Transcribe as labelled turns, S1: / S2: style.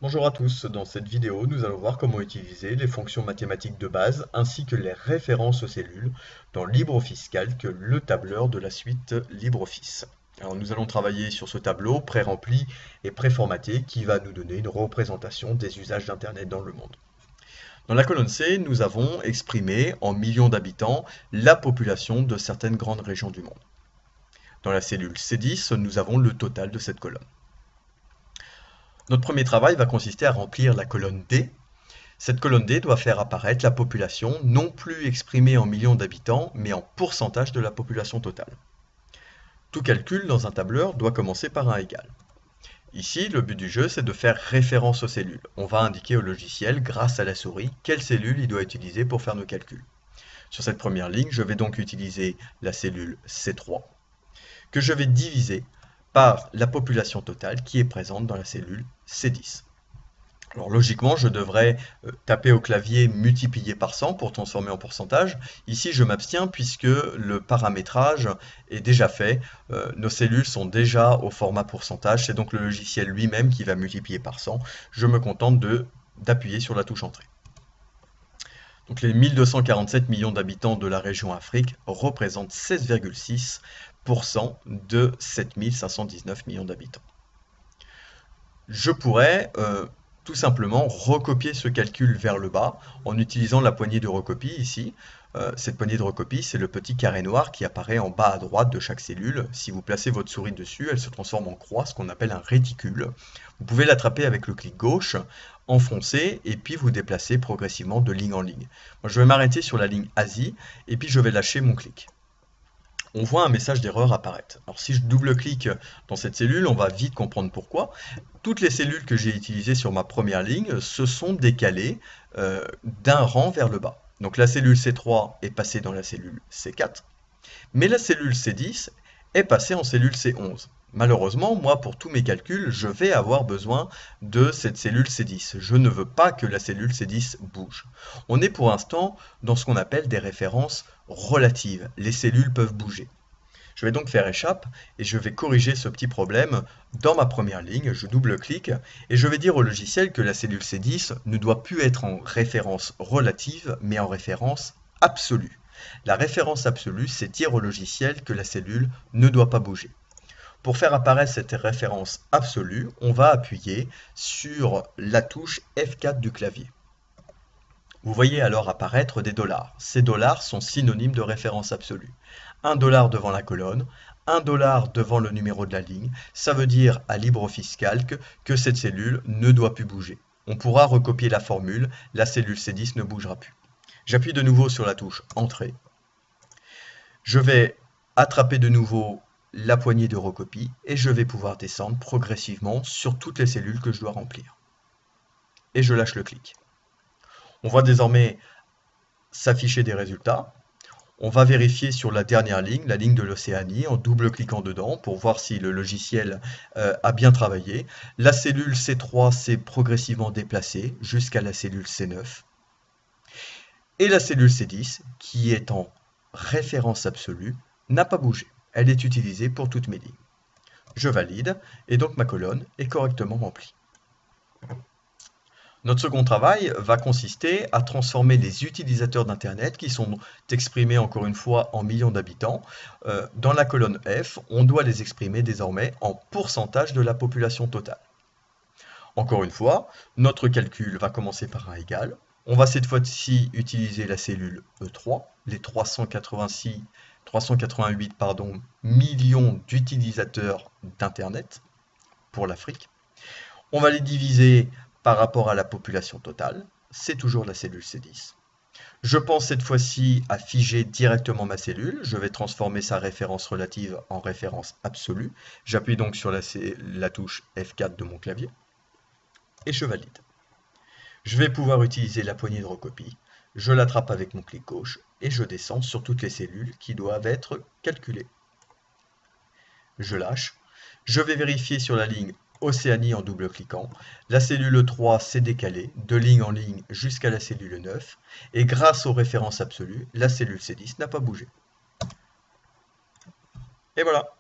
S1: Bonjour à tous, dans cette vidéo nous allons voir comment utiliser les fonctions mathématiques de base ainsi que les références aux cellules dans LibreOffice Calc, le tableur de la suite LibreOffice. Alors nous allons travailler sur ce tableau pré-rempli et préformaté qui va nous donner une représentation des usages d'Internet dans le monde. Dans la colonne C, nous avons exprimé en millions d'habitants la population de certaines grandes régions du monde. Dans la cellule C10, nous avons le total de cette colonne. Notre premier travail va consister à remplir la colonne D. Cette colonne D doit faire apparaître la population, non plus exprimée en millions d'habitants, mais en pourcentage de la population totale. Tout calcul dans un tableur doit commencer par un égal. Ici, le but du jeu, c'est de faire référence aux cellules. On va indiquer au logiciel, grâce à la souris, quelle cellule il doit utiliser pour faire nos calculs. Sur cette première ligne, je vais donc utiliser la cellule C3, que je vais diviser par la population totale qui est présente dans la cellule C10. Alors logiquement, je devrais taper au clavier multiplier par 100 pour transformer en pourcentage. Ici, je m'abstiens puisque le paramétrage est déjà fait. Nos cellules sont déjà au format pourcentage. C'est donc le logiciel lui-même qui va multiplier par 100. Je me contente d'appuyer sur la touche Entrée. Donc les 1247 millions d'habitants de la région Afrique représentent 16,6% de 7519 millions d'habitants. Je pourrais tout simplement recopier ce calcul vers le bas en utilisant la poignée de recopie ici. Cette poignée de recopie, c'est le petit carré noir qui apparaît en bas à droite de chaque cellule. Si vous placez votre souris dessus, elle se transforme en croix, ce qu'on appelle un réticule. Vous pouvez l'attraper avec le clic gauche, enfoncer et puis vous déplacer progressivement de ligne en ligne. Moi, je vais m'arrêter sur la ligne Asie et puis je vais lâcher mon clic. On voit un message d'erreur apparaître. Alors si je double-clique dans cette cellule, on va vite comprendre pourquoi. Toutes les cellules que j'ai utilisées sur ma première ligne se sont décalées d'un rang vers le bas. Donc la cellule C3 est passée dans la cellule C4, mais la cellule C10 est passée en cellule C11. Malheureusement, moi, pour tous mes calculs, je vais avoir besoin de cette cellule C10. Je ne veux pas que la cellule C10 bouge. On est pour l'instant dans ce qu'on appelle des références relatives. Les cellules peuvent bouger. Je vais donc faire échappe et je vais corriger ce petit problème dans ma première ligne. Je double-clique et je vais dire au logiciel que la cellule C10 ne doit plus être en référence relative, mais en référence absolue. La référence absolue, c'est dire au logiciel que la cellule ne doit pas bouger. Pour faire apparaître cette référence absolue, on va appuyer sur la touche F4 du clavier. Vous voyez alors apparaître des dollars. Ces dollars sont synonymes de référence absolue. 1 dollar devant la colonne, 1 dollar devant le numéro de la ligne, ça veut dire à LibreOffice Calc que cette cellule ne doit plus bouger. On pourra recopier la formule, la cellule C10 ne bougera plus. J'appuie de nouveau sur la touche Entrée. Je vais attraper de nouveau la poignée de recopie et je vais pouvoir descendre progressivement sur toutes les cellules que je dois remplir. Et je lâche le clic. On voit désormais s'afficher des résultats. On va vérifier sur la dernière ligne, la ligne de l'Océanie, en double-cliquant dedans pour voir si le logiciel a bien travaillé. La cellule C3 s'est progressivement déplacée jusqu'à la cellule C9. Et la cellule C10, qui est en référence absolue, n'a pas bougé. Elle est utilisée pour toutes mes lignes. Je valide et donc ma colonne est correctement remplie. Notre second travail va consister à transformer les utilisateurs d'Internet, qui sont exprimés encore une fois en millions d'habitants, dans la colonne F, on doit les exprimer désormais en pourcentage de la population totale. Encore une fois, notre calcul va commencer par un égal. On va cette fois-ci utiliser la cellule E3, les 388 millions d'utilisateurs d'Internet pour l'Afrique. On va les diviser par rapport à la population totale, c'est toujours la cellule C10. Je pense cette fois-ci à figer directement ma cellule, je vais transformer sa référence relative en référence absolue. J'appuie donc sur la touche F4 de mon clavier et je valide. Je vais pouvoir utiliser la poignée de recopie, je l'attrape avec mon clic gauche et je descends sur toutes les cellules qui doivent être calculées. Je lâche, je vais vérifier sur la ligne Océanie en double-cliquant. La cellule 3 s'est décalée de ligne en ligne jusqu'à la cellule 9 et grâce aux références absolues, la cellule C10 n'a pas bougé. Et voilà.